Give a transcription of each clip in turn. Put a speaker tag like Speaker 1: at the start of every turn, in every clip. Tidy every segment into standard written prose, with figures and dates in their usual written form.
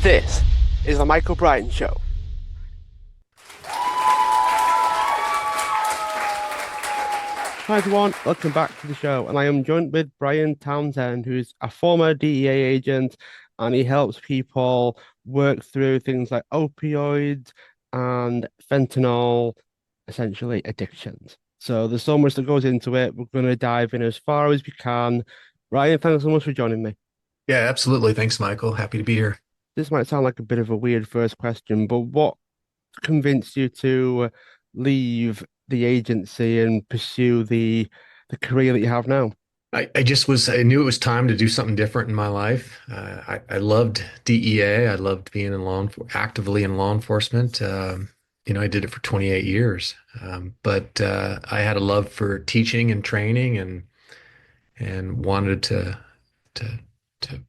Speaker 1: This is the Michael Bryan Show. Hi everyone, welcome back to the show. And I am joined with Brian Townsend, who's a former DEA agent, and he helps people work through things like opioids and fentanyl, essentially addictions. So there's so much that goes into it. We're going to dive in as far as we can. Brian, thanks so much for joining me.
Speaker 2: Yeah, absolutely. Thanks, Michael. Happy to be here.
Speaker 1: This might sound like a bit of a weird first question, but what convinced you to leave the agency and pursue the career that you have now?
Speaker 2: I knew it was time to do something different in my life. I loved DEA. I loved being in actively in law enforcement. I did it for 28 years. But I had a love for teaching and training and wanted to, to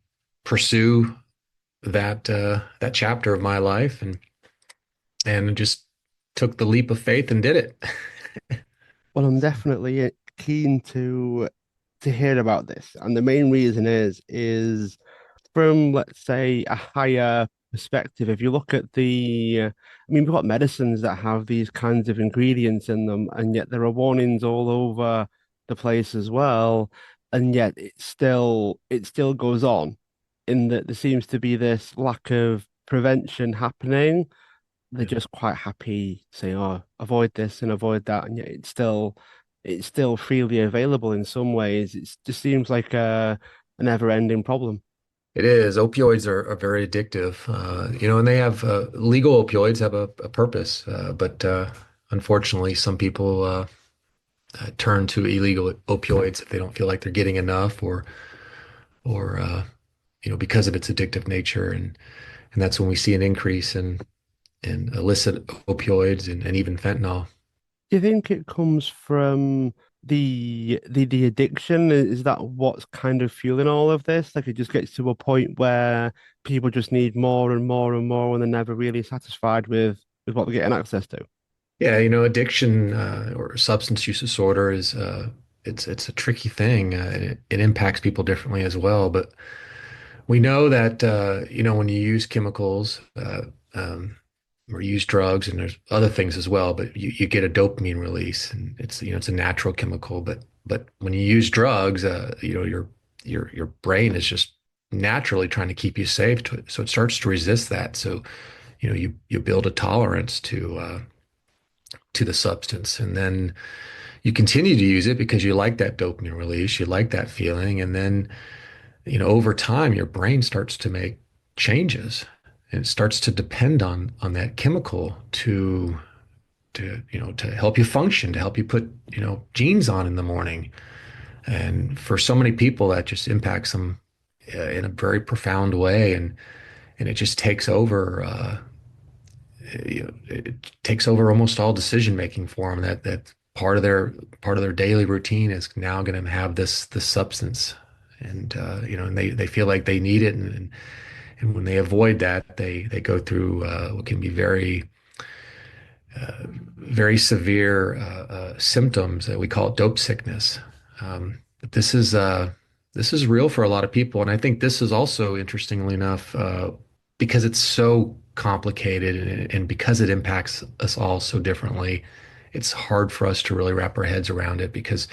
Speaker 2: pursue that chapter of my life and just took the leap of faith and did it.
Speaker 1: Well, I'm definitely keen to hear about this, and the main reason is from, let's say, a higher perspective. If you look at we've got medicines that have these kinds of ingredients in them, and yet there are warnings all over the place as well, and yet it still goes on, in that there seems to be this lack of prevention happening. They're just quite happy saying, "Oh, avoid this and avoid that," and yet it's still freely available in some ways. It just seems like a never-ending problem.
Speaker 2: It is. Opioids are very addictive, and they have legal opioids have a purpose, but unfortunately, some people turn to illegal opioids if they don't feel like they're getting enough, or because of its addictive nature, and that's when we see an increase in illicit opioids and even fentanyl.
Speaker 1: Do you think it comes from the addiction? Is that what's kind of fueling all of this? Like it just gets to a point where people just need more and more and more, and they're never really satisfied with what they're getting access to.
Speaker 2: Yeah, addiction or substance use disorder is it's a tricky thing. It impacts people differently as well, but we know that when you use chemicals or use drugs, and there's other things as well, but you get a dopamine release, and it's a natural chemical. But when you use drugs, your brain is just naturally trying to keep you safe to it, so it starts to resist that. So you build a tolerance to the substance, and then you continue to use it because you like that dopamine release, you like that feeling, and then over time, your brain starts to make changes and it starts to depend on that chemical to help you function, to help you put, jeans on in the morning. And for so many people, that just impacts them in a very profound way. And it just takes over, it takes over almost all decision making for them. That part of their daily routine is now going to have this substance, and they feel like they need it, and when they avoid that, they go through what can be very severe symptoms that we call dope sickness. But this is real for a lot of people, and I think this is also, interestingly enough, because it's so complicated, and because it impacts us all so differently, it's hard for us to really wrap our heads around it because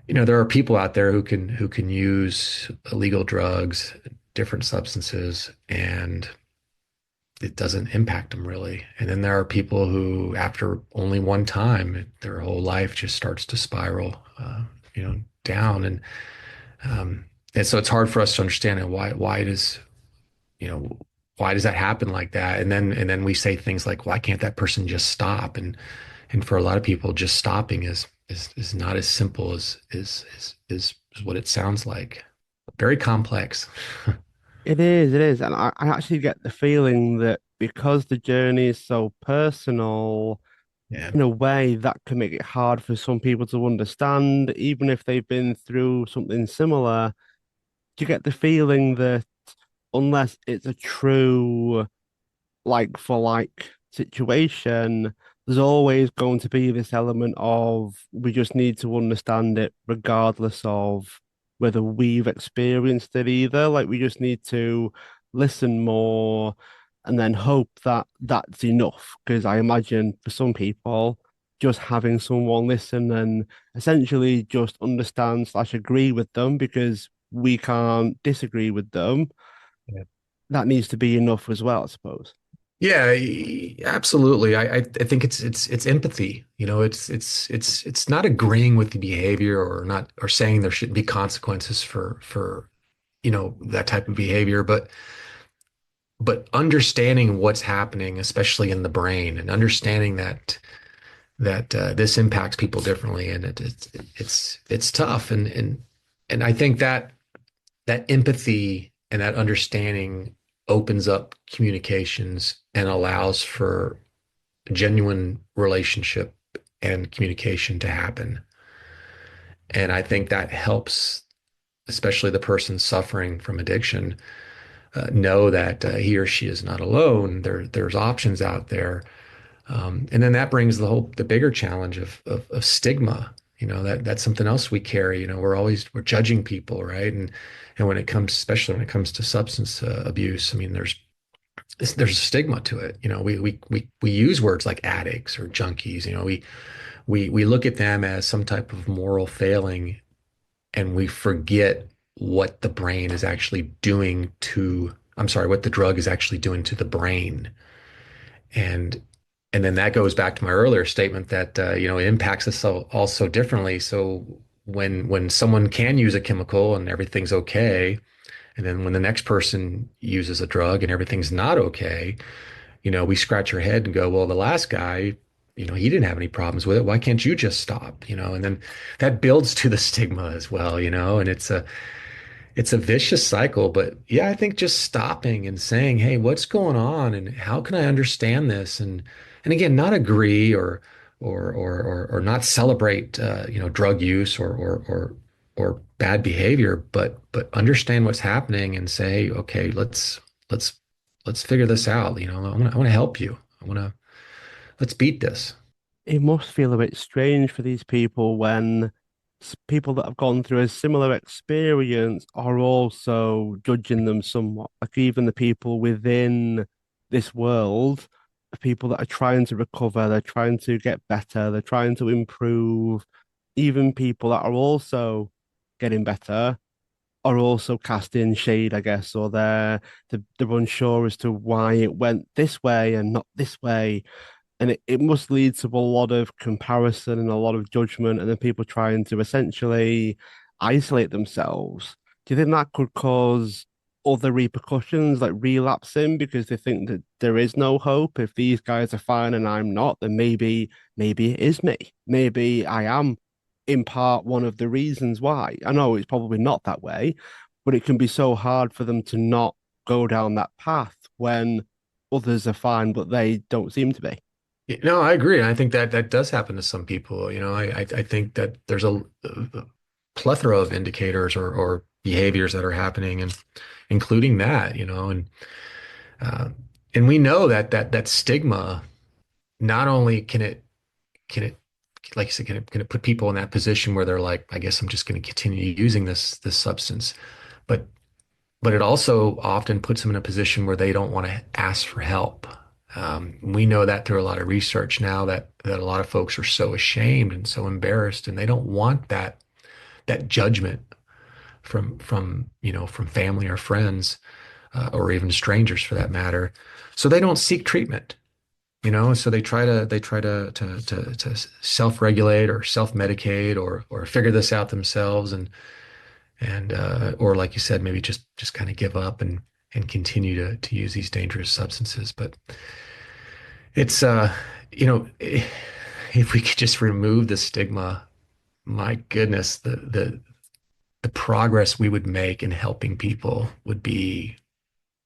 Speaker 2: there are people out there who can use illegal drugs, different substances, and it doesn't impact them really. And then there are people who, after only one time, their whole life just starts to spiral, down. And so it's hard for us to understand you know, why does that happen like that? And then we say things like, why can't that person just stop? And for a lot of people, just stopping is not as simple as what it sounds like. Very complex.
Speaker 1: It is. And I actually get the feeling that because the journey is so personal,
Speaker 2: Yeah.
Speaker 1: in a way that can make it hard for some people to understand, even if they've been through something similar. You get the feeling that unless it's a true like for like situation, there's always going to be this element of we just need to understand it regardless of whether we've experienced it either. Like we just need to listen more, and then hope that that's enough. Because I imagine for some people, just having someone listen and essentially just understand slash agree with them because we can't disagree with them, that needs to be enough as well, I suppose.
Speaker 2: Yeah, absolutely. I think it's empathy. It's not agreeing with the behavior or not or saying there shouldn't be consequences for that type of behavior, but understanding what's happening, especially in the brain, and understanding that this impacts people differently, and it's tough, and I think that empathy and that understanding opens up communications and allows for genuine relationship and communication to happen. And I think that helps, especially the person suffering from addiction, know that he or she is not alone. There's options out there. And then that brings the bigger challenge of stigma. That's something else we carry. We're judging people, right? And when it comes, especially when it comes to substance abuse, I mean, there's a stigma to it. We use words like addicts or junkies. We look at them as some type of moral failing, and we forget what the brain is actually doing to, I'm sorry, what the drug is actually doing to the brain. And and then that goes back to my earlier statement that it impacts us all so differently. So when someone can use a chemical and everything's okay, and then when the next person uses a drug and everything's not okay, we scratch our head and go, well, the last guy, he didn't have any problems with it. Why can't you just stop? And then that builds to the stigma as well, and it's a vicious cycle. But yeah, I think just stopping and saying, hey, what's going on and how can I understand this? And again, not agree or not celebrate drug use or bad behavior, but understand what's happening and say, okay, let's let's figure this out. I want to help you. Let's beat this.
Speaker 1: It must feel a bit strange for these people when people that have gone through a similar experience are also judging them somewhat. Like even the people within this world, the people that are trying to recover, they're trying to get better, they're trying to improve. Even people that are also getting better are also casting shade, I guess, or they're unsure as to why it went this way and not this way, and it must lead to a lot of comparison and a lot of judgment, and then people trying to essentially isolate themselves. Do you think that could cause other repercussions, like relapsing, because they think that there is no hope? If these guys are fine and I'm not, then maybe it is me. Maybe I am in part one of the reasons why. I know it's probably not that way, but it can be so hard for them to not go down that path when others are fine, but they don't seem to be.
Speaker 2: No, I agree. I think that does happen to some people. I think that there's a plethora of indicators or behaviors that are happening, and including that, uh, and we know that stigma not only can it like you said can it put people in that position where they're like, I guess I'm just going to continue using this substance, but but it also often puts them in a position where they don't want to ask for help. We know that through a lot of research now that a lot of folks are so ashamed and so embarrassed, and they don't want that judgment from family or friends, or even strangers for that matter. So they don't seek treatment. So they try to self-regulate or self-medicate or figure this out themselves, and or like you said, maybe just kind of give up and continue to use these dangerous substances. But it's if we could just remove the stigma, my goodness, the progress we would make in helping people would be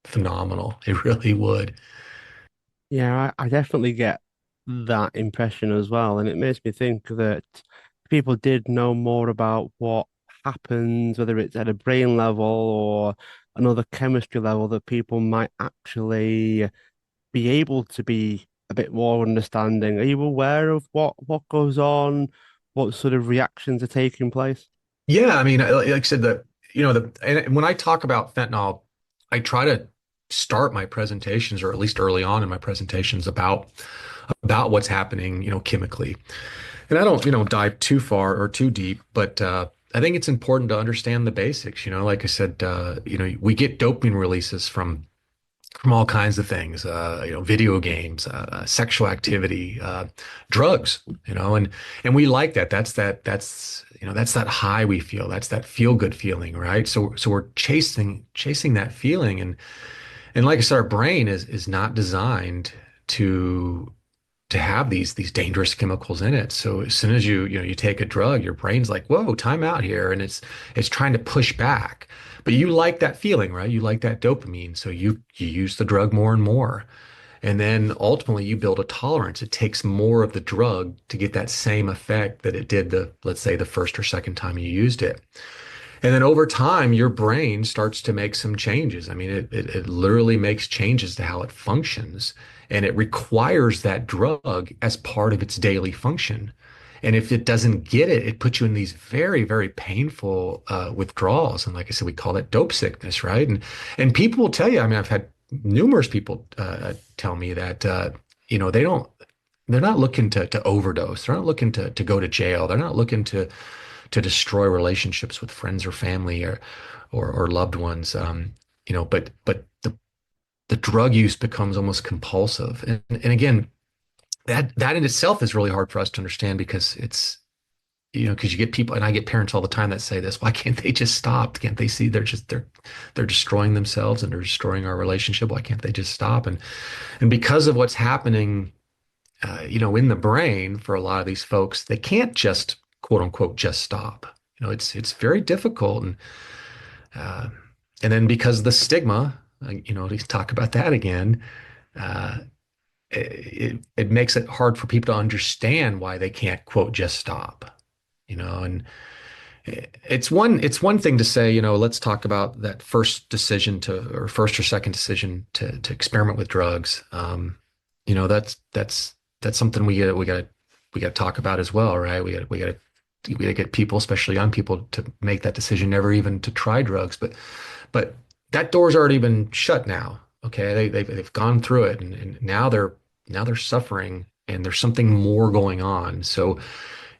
Speaker 2: phenomenal. It really would.
Speaker 1: Yeah, I definitely get that impression as well. And it makes me think that if people did know more about what happens, whether it's at a brain level or another chemistry level, that people might actually be able to be a bit more understanding. Are you aware of what goes on, what sort of reactions are taking place?
Speaker 2: Yeah, I mean, like I said, and when I talk about fentanyl, I try to start my presentations, or at least early on in my presentations, about what's happening, chemically. And I don't, dive too far or too deep, but I think it's important to understand the basics. Like I said, we get dopamine releases from all kinds of things, video games, sexual activity, drugs, and we like that. That's that high we feel. That's that feel good feeling, right? So we're chasing that feeling, and like I said, our brain is not designed to to have these dangerous chemicals in it. So as soon as you take a drug, your brain's like, whoa, time out here, and it's trying to push back. But you like that feeling, right? You like that dopamine, so you use the drug more and more. And then ultimately you build a tolerance. It takes more of the drug to get that same effect that it did let's say the first or second time you used it. And then over time, your brain starts to make some changes. I mean, it literally makes changes to how it functions, and it requires that drug as part of its daily function. And if it doesn't get it, it puts you in these very, very painful withdrawals. And like I said, we call that dope sickness, right? And people will tell you. I mean, I've had numerous people tell me that they don't. They're not looking to overdose. They're not looking to go to jail. They're not looking to destroy relationships with friends or family or loved ones. But the drug use becomes almost compulsive. And again, that in itself is really hard for us to understand because because you get people, and I get parents all the time that say this, why can't they just stop? Can't they see they're destroying themselves and they're destroying our relationship? Why can't they just stop? And because of what's happening, in the brain for a lot of these folks, they can't just quote unquote just stop. It's very difficult, uh, and then because of the stigma, to talk about that again, uh, it makes it hard for people to understand why they can't quote just stop. And it's one thing to say, let's talk about that first decision or first or second decision to experiment with drugs. That's something we got to talk about as well, right? We got to get people, especially young people, to make that decision never even to try drugs. But that door's already been shut now. Okay, they've gone through it, and now they're suffering, and there's something more going on. So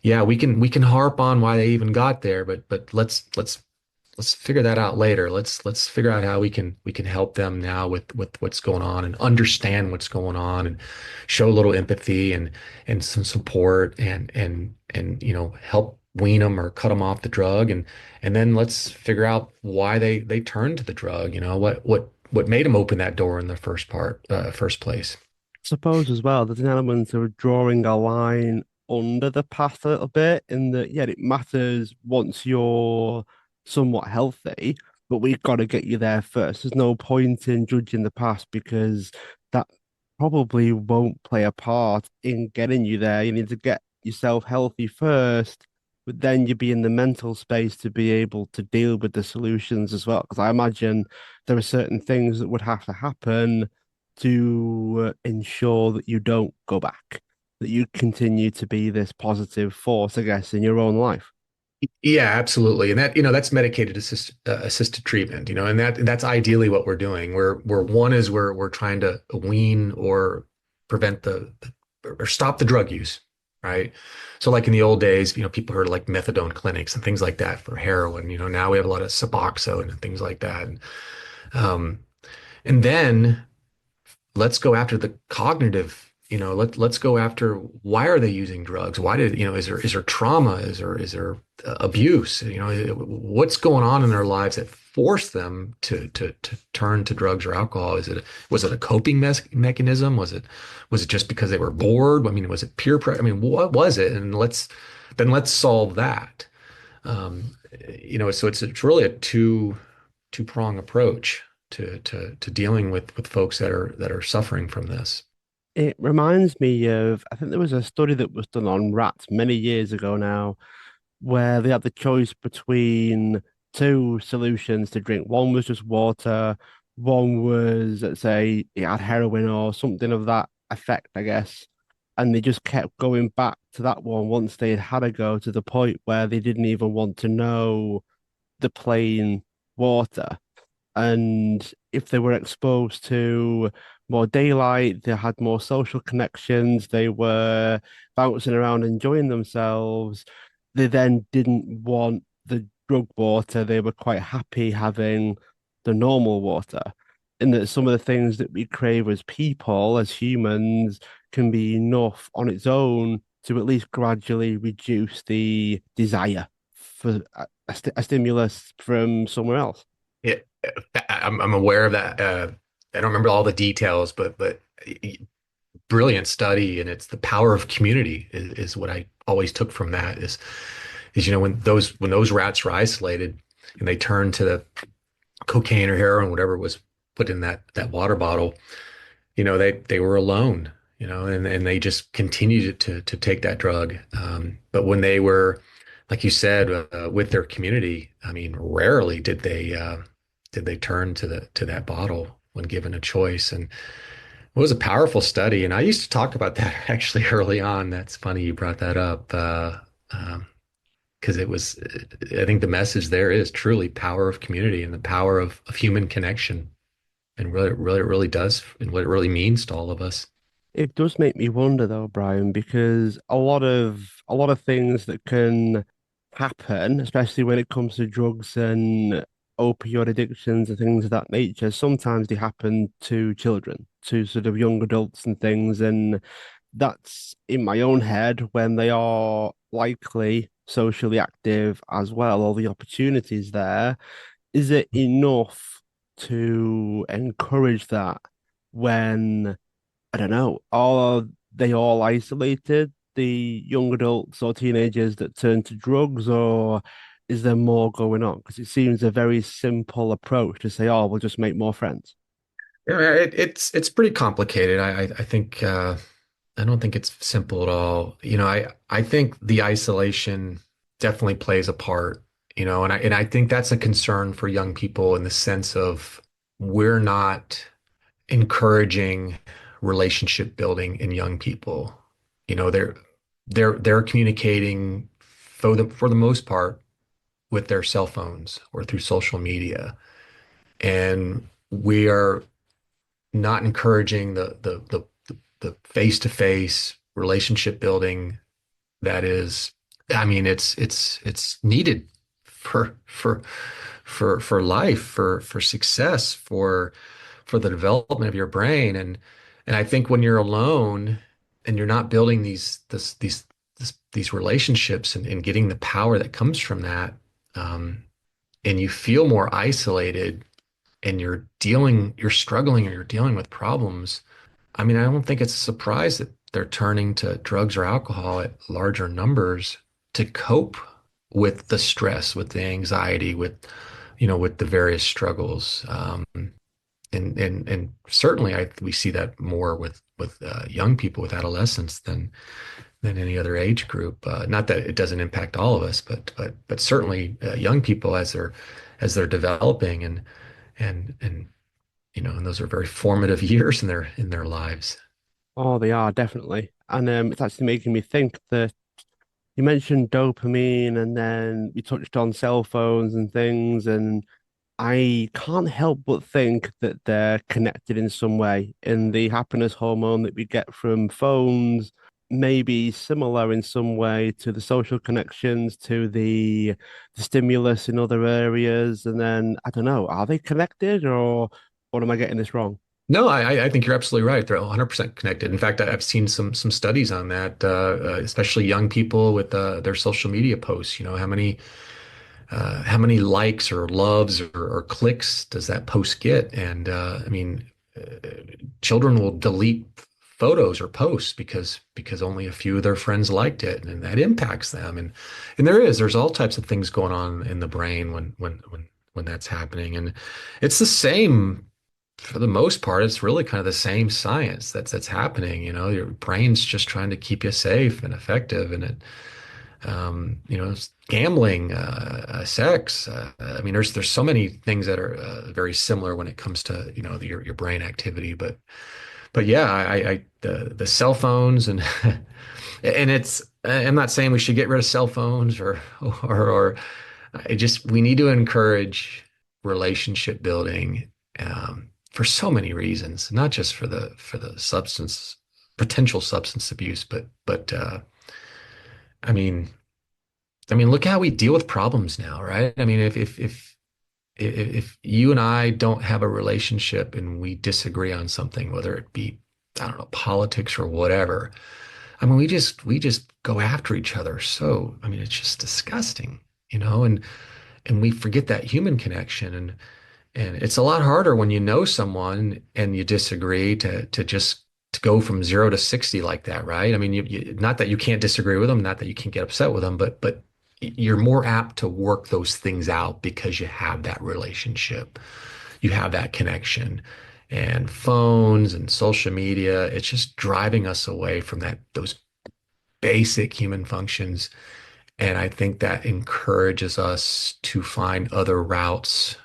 Speaker 2: yeah, we can harp on why they even got there, but let's figure that out later. Let's figure out how we can help them now with what's going on and understand what's going on and show a little empathy and some support and help wean them or cut them off the drug, and then let's figure out why they turned to the drug. What made them open that door in the first place.
Speaker 1: Suppose as well, there's an element of drawing a line under the path a little bit in that, yeah, it matters once you're somewhat healthy, but we've got to get you there first. There's no point in judging the past because that probably won't play a part in getting you there. You need to get yourself healthy first, but then you be in the mental space to be able to deal with the solutions as well. Because I imagine there are certain things that would have to happen to ensure that you don't go back, that you continue to be this positive force, I guess, in your own life.
Speaker 2: Yeah, absolutely. And that's medicated assisted treatment, and that's ideally what we're doing. We're trying to wean or prevent or stop the drug use, right? So like in the old days, people heard of like methadone clinics and things like that for heroin. Now we have a lot of Suboxone and things like that. Um, and then let's go after the cognitive, let's go after why are they using drugs? Why did, is there trauma? Is there abuse? What's going on in their lives that force them to turn to drugs or alcohol? Was it a coping mechanism? Was it just because they were bored? I mean, was it peer pressure? I mean, what was it? And let's solve that. So it's really a two-prong approach to dealing with folks that are suffering from this.
Speaker 1: It reminds me of, I think there was a study that was done on rats many years ago now, where they had the choice between two solutions to drink. One was just water, one was, let's say, it had heroin or something of that effect, I guess. And they just kept going back to that one once they had a go to the point where they didn't even want to know the plain water. And if they were exposed to more daylight, they had more social connections, they were bouncing around enjoying themselves. They then didn't want the drug water. They were quite happy having the normal water. In that some of the things that we crave as people, as humans, can be enough on its own to at least gradually reduce the desire for a stimulus from somewhere else.
Speaker 2: Yeah, I'm aware of that. I don't remember all the details, but brilliant study, and it's the power of community is what I always took from that is when those rats were isolated and they turned to the cocaine or heroin, whatever was put in that water bottle, they were alone, and they just continued to take that drug. But when they were, like you said, with their community, I mean, rarely did they turn to that bottle when given a choice. And it was a powerful study. And I used to talk about that actually early on. That's funny you brought that up. Because I think the message there is truly power of community and the power of human connection and really does and what it really means to all of us.
Speaker 1: It does make me wonder though, Brian, because a lot of things that can happen, especially when it comes to drugs and opioid addictions and things of that nature, sometimes they happen to children, to sort of young adults and things. And that's in my own head when they are likely socially active as well, all the opportunities there. Is it enough to encourage that when I don't know. Are they all isolated, the young adults or teenagers that turn to drugs, or is there more going on? Because it seems a very simple approach to say, oh, we'll just make more friends.
Speaker 2: Yeah, it's pretty complicated. I think I don't think it's simple at all. I think the isolation definitely plays a part, and I think that's a concern for young people in the sense of we're not encouraging relationship building in young people. They're communicating for the most part with their cell phones or through social media, and we are not encouraging the face-to-face relationship building that is, I mean, it's needed for life, for success, for the development of your brain. And I think when you're alone and you're not building these relationships and getting the power that comes from that, and you feel more isolated and you're struggling or you're dealing with problems. I mean, I don't think it's a surprise that they're turning to drugs or alcohol at larger numbers to cope with the stress, with the anxiety, with the various struggles. And certainly we see that more with young people, with adolescents than any other age group. Not that it doesn't impact all of us, but certainly young people as they're developing and those are very formative years in their lives.
Speaker 1: Oh, they are definitely. And it's actually making me think that you mentioned dopamine and then we touched on cell phones and things. And I can't help but think that they're connected in some way. In the happiness hormone that we get from phones may be similar in some way to the social connections, to the stimulus in other areas. And then I don't know, are they connected or am I getting this wrong?
Speaker 2: No, I think you're absolutely right. They're 100% connected. In fact, I've seen some studies on that, especially young people with their social media posts. How many likes or loves or clicks does that post get? And I mean, children will delete photos or posts because only a few of their friends liked it, and that impacts them. And there's all types of things going on in the brain when that's happening, and it's the same. For the most part, it's really kind of the same science that's happening. Your brain's just trying to keep you safe and effective, and it's gambling, sex. I mean, there's so many things that are very similar when it comes to your brain activity. But yeah, the cell phones and I'm not saying we should get rid of cell phones or we need to encourage relationship building for so many reasons, not just for the substance potential substance abuse, but I mean, look how we deal with problems now, right? I mean, if you and I don't have a relationship and we disagree on something, whether it be, I don't know, politics or whatever, I mean, we just go after each other. So, I mean, it's just disgusting, and we forget that human connection. And it's a lot harder when you know someone and you disagree to just to go from 0 to 60 like that, right? I mean, not that you can't disagree with them, not that you can't get upset with them, but you're more apt to work those things out because you have that relationship, you have that connection. And phones and social media, it's just driving us away from those basic human functions. And I think that encourages us to find other routes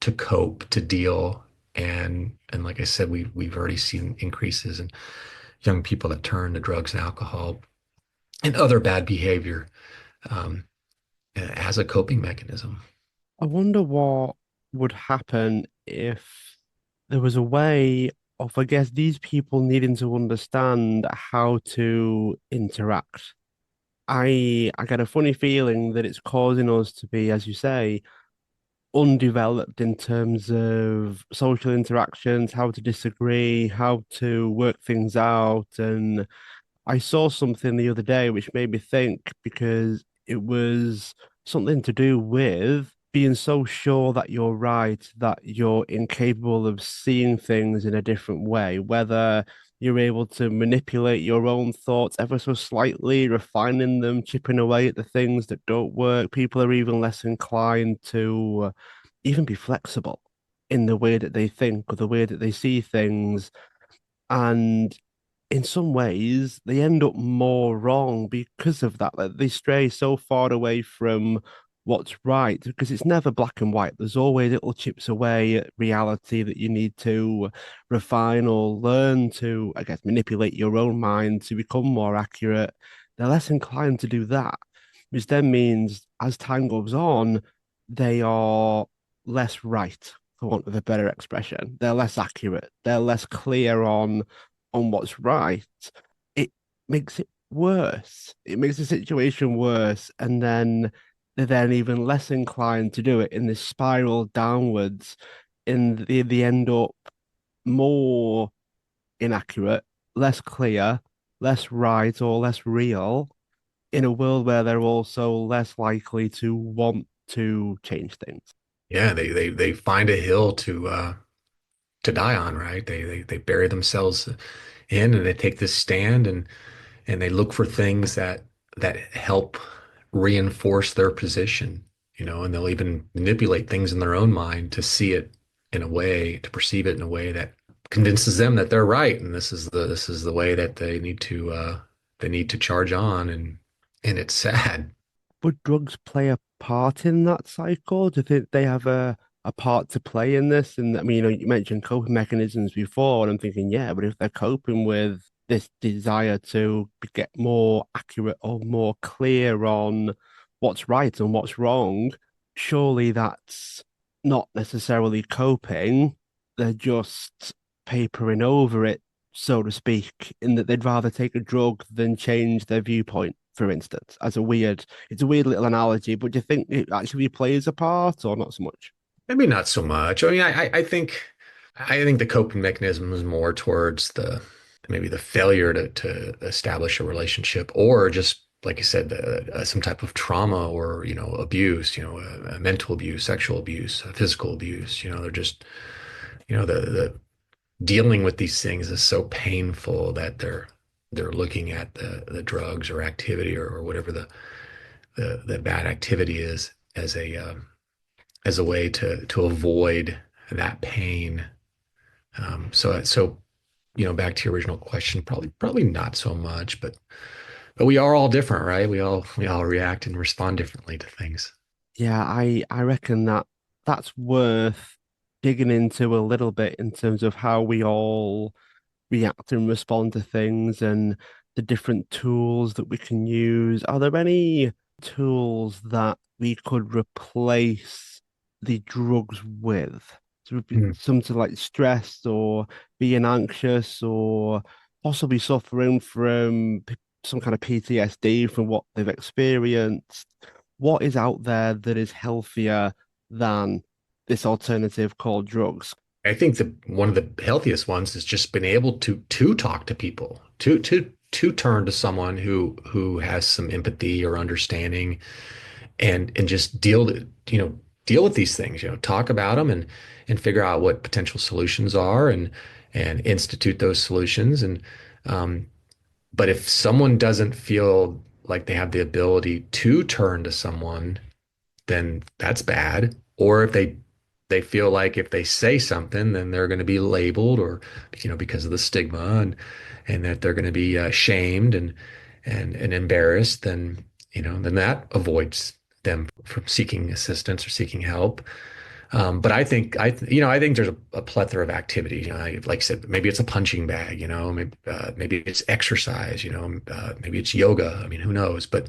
Speaker 2: to cope, to deal. And like I said, we've already seen increases in young people that turn to drugs and alcohol and other bad behavior um, as a coping mechanism.
Speaker 1: I wonder what would happen if there was a way of, I guess, these people needing to understand how to interact. I get a funny feeling that it's causing us to be, as you say, undeveloped in terms of social interactions, how to disagree, how to work things out. And I saw something the other day which made me think because it was something to do with being so sure that you're right, that you're incapable of seeing things in a different way, whether you're able to manipulate your own thoughts ever so slightly, refining them, chipping away at the things that don't work. People are even less inclined to even be flexible in the way that they think or the way that they see things. And in some ways, they end up more wrong because of that. Like they stray so far away from what's right because it's never black and white. There's always little chips away at reality that you need to refine or learn to, I guess, manipulate your own mind to become more accurate. They're less inclined to do that, which then means as time goes on, they are less right, for want of a better expression. They're less accurate. They're less clear on what's right. It makes it worse. It makes the situation worse. And then they're then even less inclined to do it in this spiral downwards. And they end up more inaccurate, less clear, less right, or less real in a world where they're also less likely to want to change things.
Speaker 2: Yeah, they find a hill to die on, right? They bury themselves in and they take this stand and they look for things that help reinforce their position, and they'll even manipulate things in their own mind to see it in a way, to perceive it in a way that convinces them that they're right, and this is the way that they need to charge on, and it's sad.
Speaker 1: Would drugs play a part in that cycle? Do you think they have a part to play in this? And I mean, you mentioned coping mechanisms before, and I'm thinking, yeah, but if they're coping with this desire to get more accurate or more clear on what's right and what's wrong, surely that's not necessarily coping. They're just papering over it, so to speak, in that they'd rather take a drug than change their viewpoint, for instance, as a weird it's a weird little analogy, but do you think it actually plays a part or not so much?
Speaker 2: Maybe not so much. I mean, I think the coping mechanism is more towards the maybe the failure to establish a relationship, or just like you said, some type of trauma or abuse, mental abuse, sexual abuse, physical abuse. They're just the dealing with these things is so painful that they're looking at the drugs or activity or whatever the bad activity is as a way to avoid that pain. So back to your original question, probably not so much, but we are all different, right? We all react and respond differently to things.
Speaker 1: Yeah, I reckon that that's worth digging into a little bit in terms of how we all react and respond to things and the different tools that we can use. Are there any tools that we could replace the drugs with?
Speaker 2: Mm.
Speaker 1: some to like stressed or being anxious or possibly suffering from some kind of PTSD from what they've experienced. What is out there that is healthier than this alternative called drugs?
Speaker 2: I think that one of the healthiest ones is just been able to talk to people, to turn to someone who has some empathy or understanding and just deal with these things, talk about them and figure out what potential solutions are and institute those solutions. And um, but if someone doesn't feel like they have the ability to turn to someone, then that's bad. Or if they feel like if they say something, then they're going to be labeled or because of the stigma and that they're going to be shamed and embarrassed, then that avoids them from seeking assistance or seeking help. But I think there's a plethora of activities. Like I said, maybe it's a punching bag. Maybe it's exercise. Maybe it's yoga. I mean, who knows? But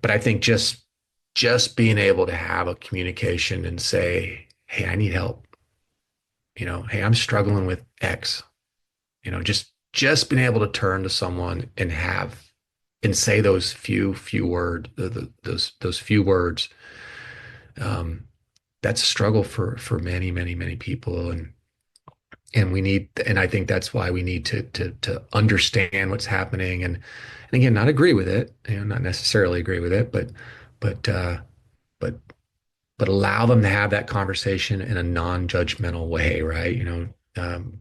Speaker 2: I think just being able to have a communication and say, "Hey, I need help." "Hey, I'm struggling with X." Just being able to turn to someone and say those few words, those few words. Um, that's a struggle for many people, and I think that's why we need to understand what's happening and again, not agree with it, not necessarily agree with it, but uh, but but allow them to have that conversation in a non-judgmental way, right?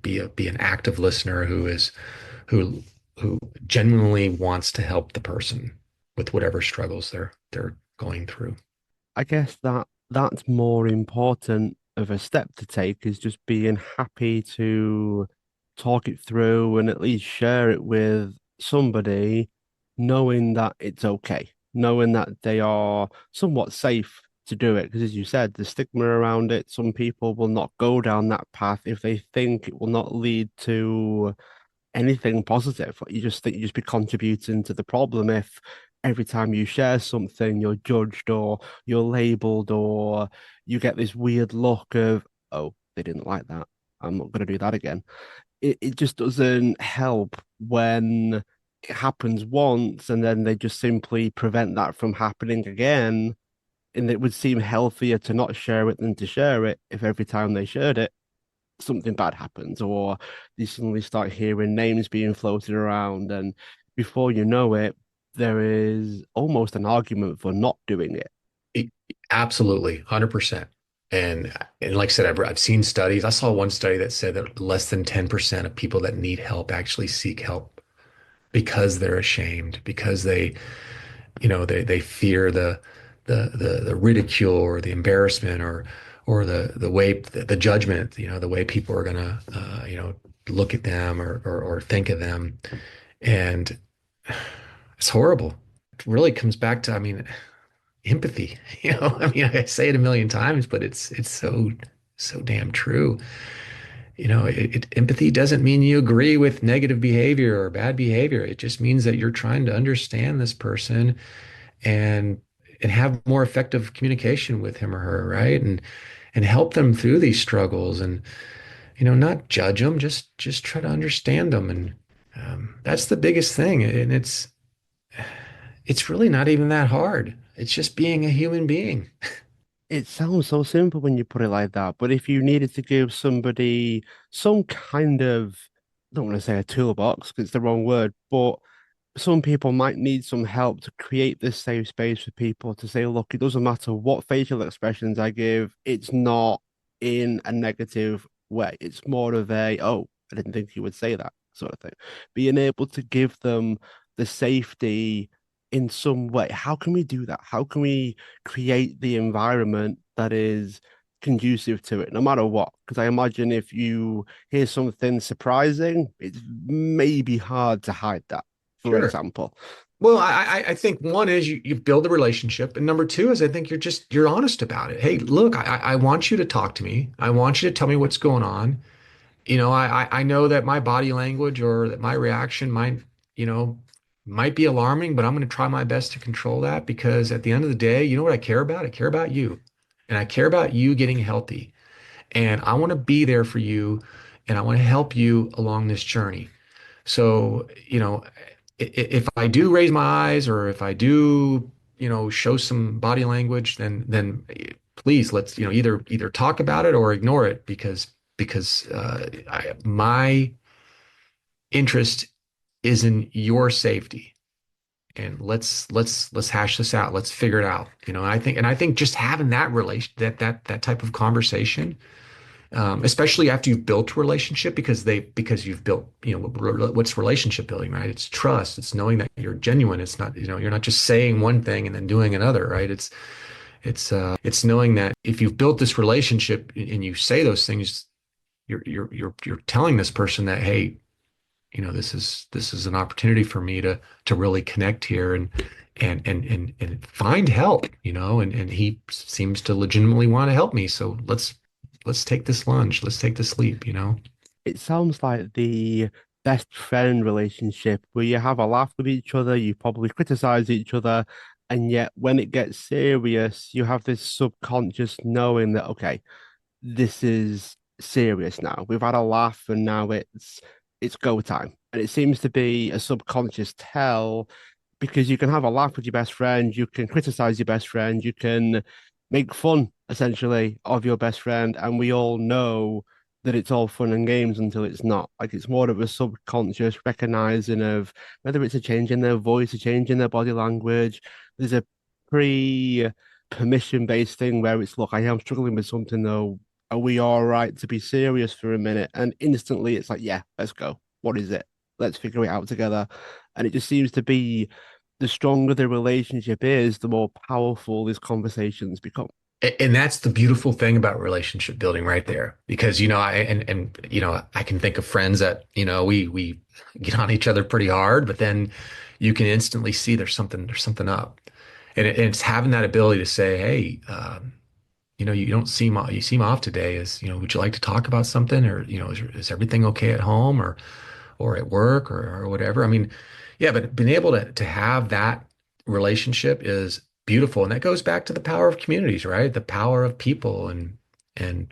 Speaker 2: Be an active listener who who genuinely wants to help the person with whatever struggles they're going through.
Speaker 1: I guess that's more important of a step to take is just being happy to talk it through and at least share it with somebody, knowing that it's okay, knowing that they are somewhat safe to do it. Because as you said, the stigma around it, some people will not go down that path if they think it will not lead to anything positive. You just think you just be contributing to the problem if every time you share something, you're judged or you're labeled or you get this weird look of, oh, they didn't like that. I'm not going to do that again. It just doesn't help when it happens once and then they just simply prevent that from happening again. And it would seem healthier to not share it than to share it if every time they shared it, something bad happens, or you suddenly start hearing names being floated around, and before you know it, there is almost an argument for not doing it.
Speaker 2: It- Absolutely, 100%. And like I said, I've seen studies. I saw one study that said that less than 10% of people that need help actually seek help because they're ashamed, because they fear the ridicule or the embarrassment or the way the judgment, the way people are gonna look at them or think of them. And it's horrible. It really comes back to, I mean, empathy. I mean, I say it a million times, but it's so damn true. Empathy doesn't mean you agree with negative behavior or bad behavior. It just means that you're trying to understand this person and and have more effective communication with him or her, right? And help them through these struggles and not judge them, just try to understand them. And that's the biggest thing. And it's really not even that hard. It's just being a human being.
Speaker 1: It sounds so simple when you put it like that, but if you needed to give somebody some kind of, I don't want to say a toolbox because it's the wrong word, but some people might need some help to create this safe space for people to say, look, it doesn't matter what facial expressions I give, it's not in a negative way. It's more of a, oh, I didn't think you would say that sort of thing. Being able to give them the safety in some way. How can we do that? How can we create the environment that is conducive to it, no matter what? Because I imagine if you hear something surprising, it's maybe hard to hide that, for
Speaker 2: Sure.
Speaker 1: example.
Speaker 2: Well, I think one is you build a relationship, and number two is I think you're honest about it. Hey, look, I want you to talk to me. I want you to tell me what's going on. I know that my body language or that my reaction you know, might be alarming, but I'm going to try my best to control that because at the end of the day, you know what I care about? I care about you, and I care about you getting healthy. and I want to be there for you, and I want to help you along this journey. So, if I do raise my eyes or if I do, show some body language, then please let's, either talk about it or ignore it because my interest is in your safety. And let's hash this out. Let's figure it out. And I think just having that relation that type of conversation, especially after you've built a relationship, because you've built, what's relationship building, right? It's trust. It's knowing that you're genuine. It's not, you're not just saying one thing and then doing another, right? It's knowing that if you've built this relationship and you say those things, you're telling this person that, hey, this is an opportunity for me to really connect here and find help, and he seems to legitimately want to help me. So let's take this lunch. Let's take this leap.
Speaker 1: It sounds like the best friend relationship where you have a laugh with each other, you probably criticize each other, and yet when it gets serious, you have this subconscious knowing that, okay, this is serious now. We've had a laugh and now it's go time. And it seems to be a subconscious tell because you can have a laugh with your best friend, you can criticize your best friend, you can make fun essentially of your best friend, and we all know that it's all fun and games until it's not. Like it's more of a subconscious recognizing of whether it's a change in their voice, a change in their body language. There's a pre permission based thing where it's look, I am struggling with something though. Are we all right to be serious for a minute? And instantly it's like, yeah, let's go. What is it? Let's figure it out together. And it just seems to be the stronger the relationship is, the more powerful these conversations become.
Speaker 2: And that's the beautiful thing about relationship building right there. Because, I can think of friends that, we get on each other pretty hard, but then you can instantly see there's something up. And it's having that ability to say, hey, you seem off today. Would you like to talk about something? Or, is everything okay at home or at work or whatever? I mean, yeah, but being able to have that relationship is beautiful. And that goes back to the power of communities, right? The power of people and in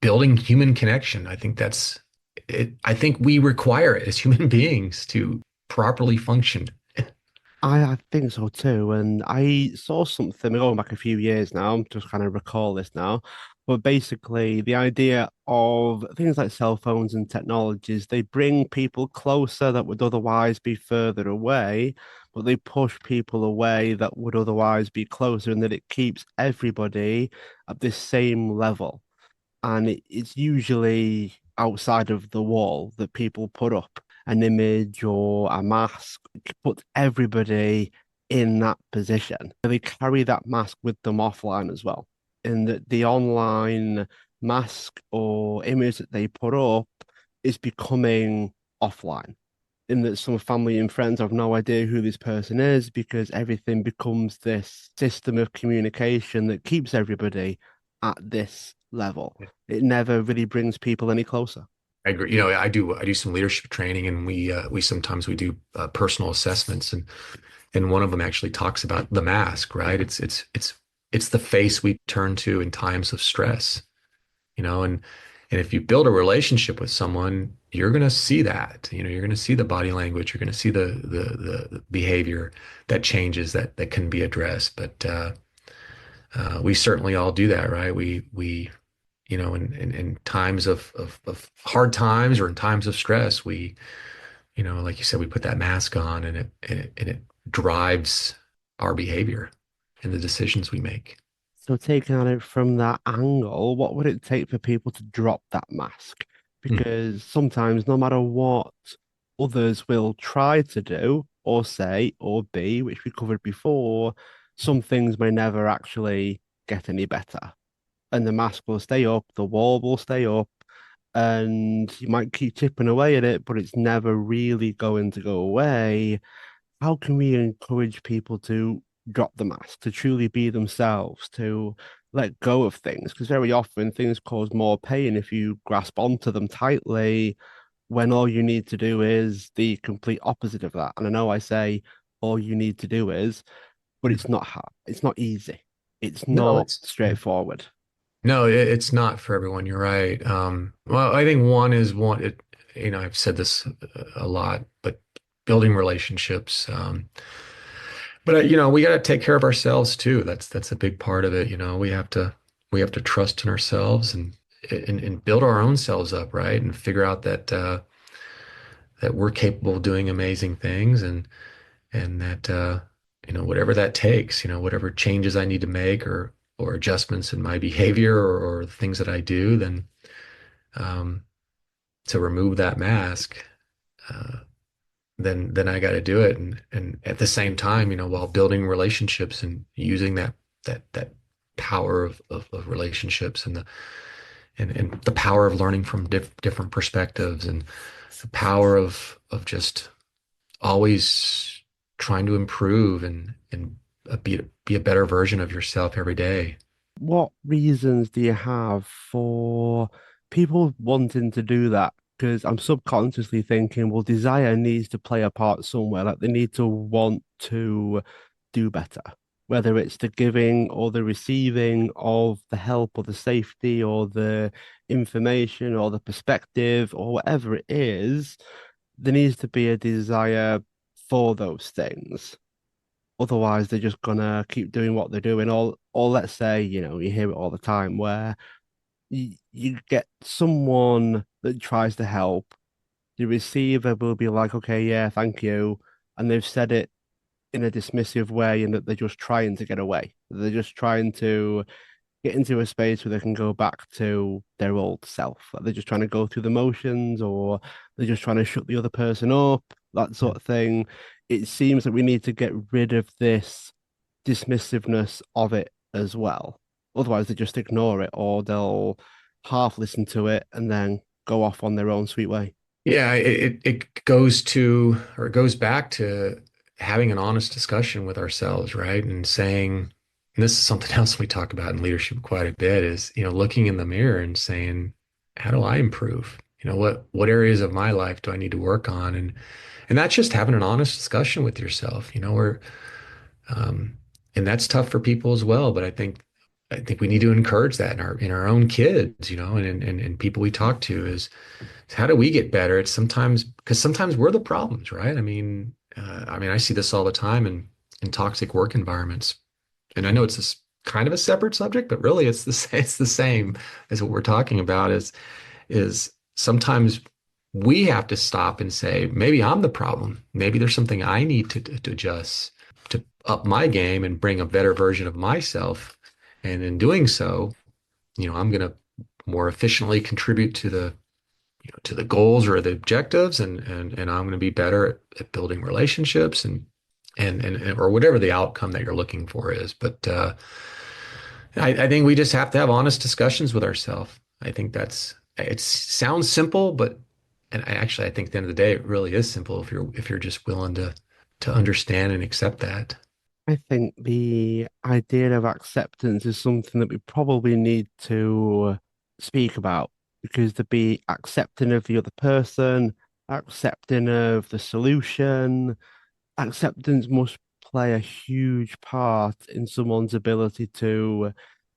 Speaker 2: building human connection. I think that's it. I think we require it as human beings to properly function.
Speaker 1: I think so too. And I saw something going back a few years now. I'm just kind of recall this now. But basically, the idea of things like cell phones and technologies, they bring people closer that would otherwise be further away, but they push people away that would otherwise be closer, and that it keeps everybody at this same level. And it's usually outside of the wall that people put up an image or a mask, puts everybody in that position. They carry that mask with them offline as well. And that the online mask or image that they put up is becoming offline. In that some family and friends have no idea who this person is because everything becomes this system of communication that keeps everybody at this level. It never really brings people any closer.
Speaker 2: I agree. I do some leadership training, and we sometimes we do personal assessments, and one of them actually talks about the mask, right? It's the face we turn to in times of stress, and if you build a relationship with someone, you're going to see that, you're going to see the body language, you're going to see the behavior that changes that can be addressed. But we certainly all do that, right? We in times of hard times or in times of stress, like you said, we put that mask on, and it drives our behavior and the decisions we make.
Speaker 1: So taking on it from that angle, what would it take for people to drop that mask?
Speaker 2: Hmm.
Speaker 1: Because sometimes no matter what others will try to do or say or be, which we covered before, some things may never actually get any better. And the mask will stay up, the wall will stay up, and you might keep chipping away at it, but it's never really going to go away. How can we encourage people to drop the mask, to truly be themselves, to let go of things? Because very often things cause more pain if you grasp onto them tightly, when all you need to do is the complete opposite of that. And I know I say all you need to do is, but
Speaker 2: Hmm.
Speaker 1: it's not hard. It's not easy. It's
Speaker 2: No,
Speaker 1: not
Speaker 2: it's
Speaker 1: straightforward.
Speaker 2: No, it's not for everyone. You're right. Well, I think I've said this a lot, but building relationships. But we got to take care of ourselves too. That's a big part of it. We have to trust in ourselves and build our own selves up, right? And figure out that we're capable of doing amazing things and that whatever that takes, whatever changes I need to make or adjustments in my behavior or the things that I do, then um, to remove that mask, uh, then I got to do it. And at the same time, while building relationships and using that power of relationships and the power of learning from different perspectives and the power of just always trying to improve and be a better version of yourself every day.
Speaker 1: What reasons do you have for people wanting to do that? Because I'm subconsciously thinking, well, desire needs to play a part somewhere. Like they need to want to do better, whether it's the giving or the receiving of the help or the safety or the information or the perspective or whatever it is, there needs to be a desire for those things. Otherwise, they're just gonna keep doing what they're doing. Or let's say, you hear it all the time where you get someone that tries to help, the receiver will be like, okay, yeah, thank you. And they've said it in a dismissive way and that they're just trying to get away. They're just trying to get into a space where they can go back to their old self. Like they're just trying to go through the motions or they're just trying to shut the other person up, that sort of thing. It seems that we need to get rid of this dismissiveness of it as well. Otherwise, they just ignore it or they'll half listen to it and then go off on their own sweet way.
Speaker 2: Yeah, it goes to or it goes back to having an honest discussion with ourselves, right? And saying, and this is something else we talk about in leadership quite a bit, is, looking in the mirror and saying, how do I improve? What areas of my life do I need to work on? And that's just having an honest discussion with yourself, where um, and that's tough for people as well. But I think we need to encourage that in our own kids, and people we talk to is how do we get better? It's sometimes because sometimes we're the problems, right? I mean, I see this all the time in toxic work environments, and I know it's this kind of a separate subject, but really it's the same as what we're talking about. Is sometimes we have to stop and say, maybe I'm the problem. Maybe there's something I need to adjust to up my game and bring a better version of myself. And in doing so, I'm going to more efficiently contribute to the goals or the objectives, and I'm going to be better at building relationships and or whatever the outcome that you're looking for is. But I think we just have to have honest discussions with ourselves. I think it sounds simple, but and I think at the end of the day, it really is simple if you're just willing to understand and accept that.
Speaker 1: I think the idea of acceptance is something that we probably need to speak about because to be accepting of the other person, accepting of the solution, acceptance must play a huge part in someone's ability to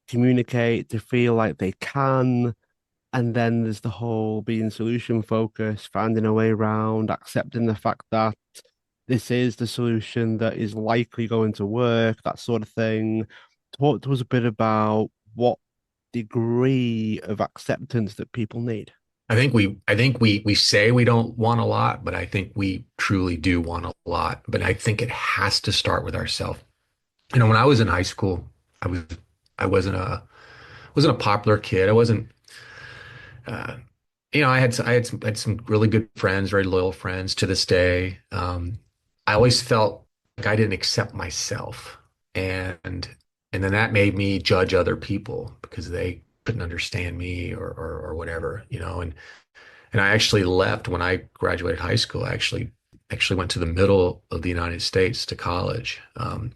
Speaker 1: communicate, to feel like they can. And then there's the whole being solution focused, finding a way around, accepting the fact that this is the solution that is likely going to work, that sort of thing. Talk to us a bit about what degree of acceptance that people need.
Speaker 2: I think we say we don't want a lot, but I think we truly do want a lot. But I think it has to start with ourselves. When I was in high school, I was I wasn't a popular kid. I wasn't uh, I had some really good friends, very loyal friends to this day. I always felt like I didn't accept myself, and and then that made me judge other people because they couldn't understand me or whatever, and I actually left when I graduated high school. I actually went to the middle of the United States to college,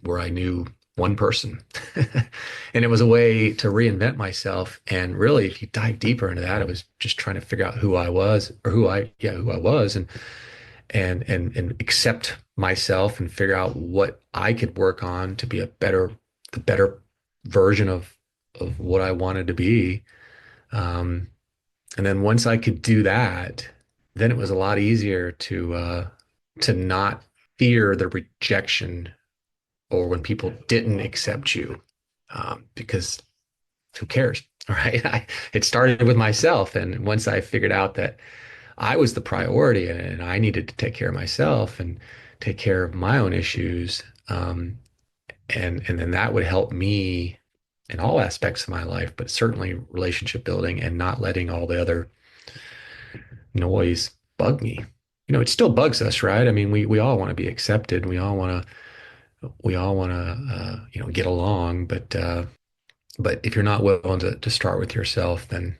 Speaker 2: where I knew one person. And it was a way to reinvent myself. And really, if you dive deeper into that, it was just trying to figure out who I was or who I was and accept myself and figure out what I could work on to be the better version of what I wanted to be. Um, and then once I could do that, then it was a lot easier to not fear the rejection or when people didn't accept you, because who cares? All right. It started with myself. And once I figured out that I was the priority and I needed to take care of myself and take care of my own issues, and then that would help me in all aspects of my life, but certainly relationship building and not letting all the other noise bug me. It still bugs us, right? I mean, we all want to be accepted. We all want to get along, but if you're not willing to start with yourself, then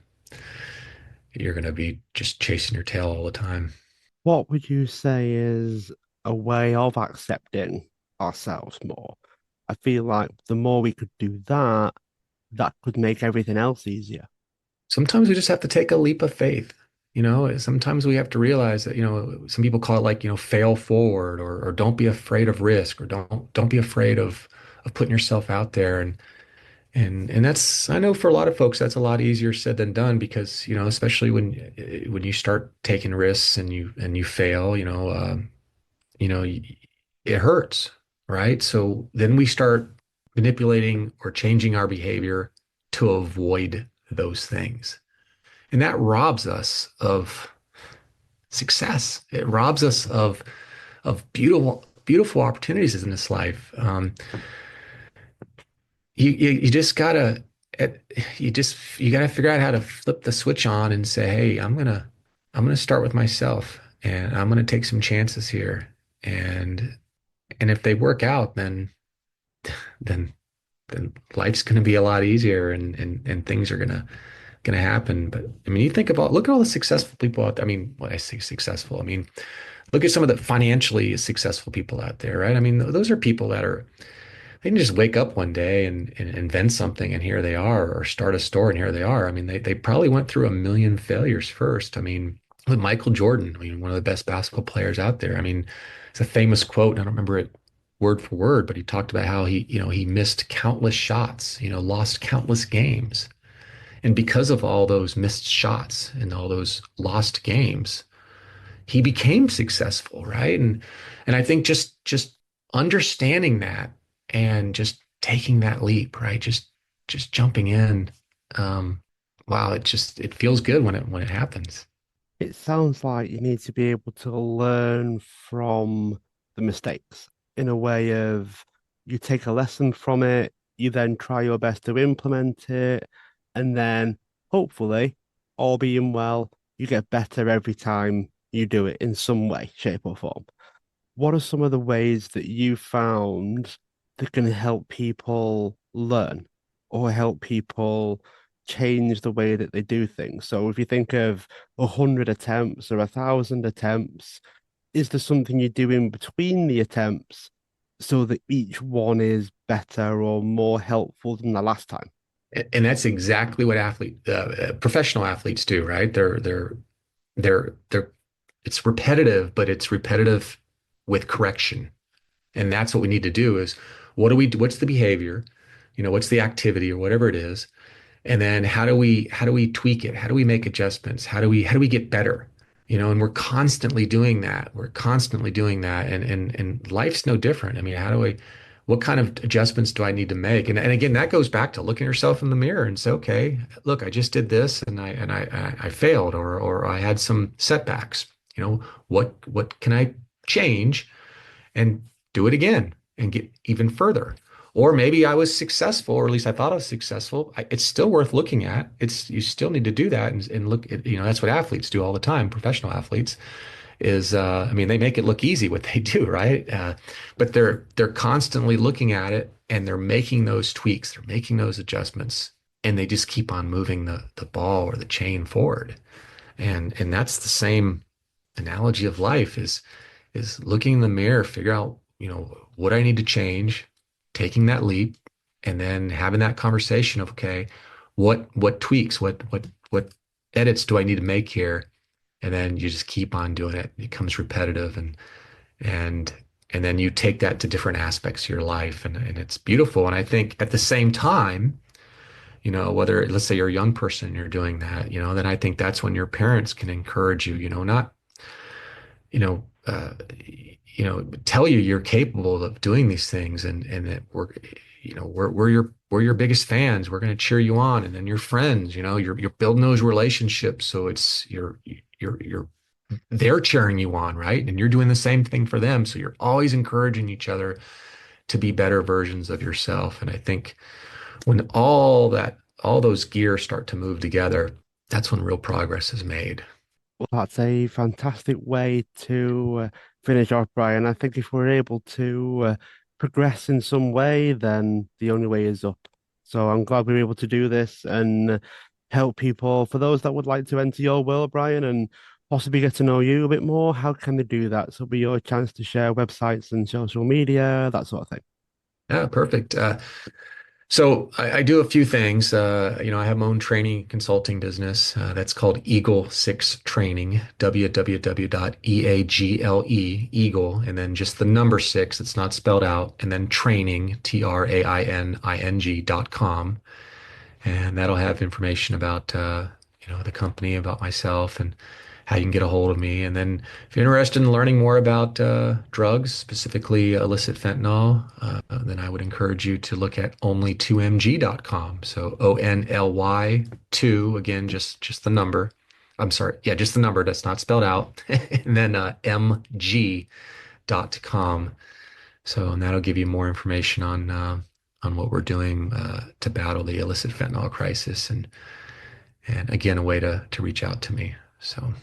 Speaker 2: you're going to be just chasing your tail all the time.
Speaker 1: What would you say is a way of accepting ourselves more? I feel like the more we could do that, that could make everything else easier.
Speaker 2: Sometimes we just have to take a leap of faith. Sometimes we have to realize that, some people call it like, fail forward or don't be afraid of risk or don't be afraid of putting yourself out there. And that's, I know for a lot of folks, that's a lot easier said than done because, especially when you start taking risks and you fail, you know, it hurts, right? So then we start manipulating or changing our behavior to avoid those things. And that robs us of success. It robs us of beautiful opportunities in this life. You just gotta you gotta figure out how to flip the switch on and say, hey, I'm gonna start with myself and I'm gonna take some chances here. And and if they work out, then then life's gonna be a lot easier and things are gonna happen. But I mean, you think about look at all the successful people out there. I mean, when I say successful, I mean look at some of the financially successful people out there, right? I mean, those are people that are they can just wake up one day and invent something and here they are, or start a store and here they are. I mean, they probably went through a million failures first. I mean, with Michael Jordan, I mean, one of the best basketball players out there. I mean, it's a famous quote. I don't remember it word for word, but he talked about how he missed countless shots, lost countless games. And because of all those missed shots and all those lost games, he became successful, right? And I think just understanding that and just taking that leap, right? Just jumping in. Um, wow, it feels good when it happens.
Speaker 1: It sounds like you need to be able to learn from the mistakes in a way of you take a lesson from it, you then try your best to implement it, and then hopefully, all being well, you get better every time you do it in some way, shape, or form. What are some of the ways that you found that can help people learn or help people change the way that they do things? So if you think of 100 attempts or 1,000 attempts, is there something you do in between the attempts so that each one is better or more helpful than the last time?
Speaker 2: And that's exactly what professional athletes do, right? They're it's repetitive, but it's repetitive with correction. And that's what we need to do is what do we do? What's the behavior? What's the activity or whatever it is? And then how do we tweak it? How do we make adjustments? How do we get better? And we're constantly doing that. We're constantly doing that. And life's no different. I mean, what kind of adjustments do I need to make? And again, that goes back to looking yourself in the mirror and say, okay, look, I just did this and I failed or I had some setbacks. What can I change and do it again and get even further? Or maybe I was successful, or at least I thought I was successful. It's still worth looking at. You still need to do that and look at, that's what athletes do all the time. Professional athletes I mean, they make it look easy what they do, right? But they're constantly looking at it and they're making those tweaks, they're making those adjustments, and they just keep on moving the ball or the chain forward. And that's the same analogy of life is looking in the mirror, figure out, what I need to change, taking that leap, and then having that conversation of, okay, what tweaks, what edits do I need to make here? And then you just keep on doing it. It becomes repetitive and and then you take that to different aspects of your life and it's beautiful. And I think at the same time, whether let's say you're a young person and you're doing that, then I think that's when your parents can encourage you, not, you know, uh, tell you you're capable of doing these things and that we're your biggest fans. We're going to cheer you on. And then your friends, you're building those relationships. So it's you're they're cheering you on, right? And you're doing the same thing for them. So you're always encouraging each other to be better versions of yourself. And I think when all those gears start to move together, that's when real progress is made.
Speaker 1: Well, that's a fantastic way to finish off, Brian. I think if we're able to progress in some way, then the only way is up. So I'm glad we were able to do this and help people. For those that would like to enter your world, Brian, and possibly get to know you a bit more, how can they do that? So it'll be your chance to share websites and social media, that sort of thing.
Speaker 2: Yeah, perfect. So I do a few things. I have my own training consulting business that's called Eagle Six Training, www.eagle, Eagle, and then just the number six, it's not spelled out, and then training, training.com. And that'll have information about the company, about myself, and how you can get a hold of me. And then if you're interested in learning more about drugs, specifically illicit fentanyl, then I would encourage you to look at only2mg.com. So ONLY 2, again, just the number. I'm sorry, yeah, just the number that's not spelled out. And then mg.com. So, and that'll give you more information on what we're doing to battle the illicit fentanyl crisis, and again, a way to reach out to me. So,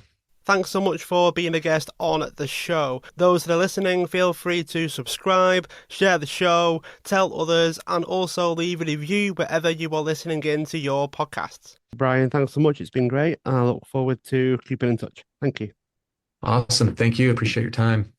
Speaker 1: Thanks so much for being a guest on the show. Those that are listening, feel free to subscribe, share the show, tell others, and also leave a review wherever you are listening into your podcasts. Brian, thanks so much. It's been great. And I look forward to keeping in touch. Thank you.
Speaker 2: awesome. Thank you. Appreciate your time.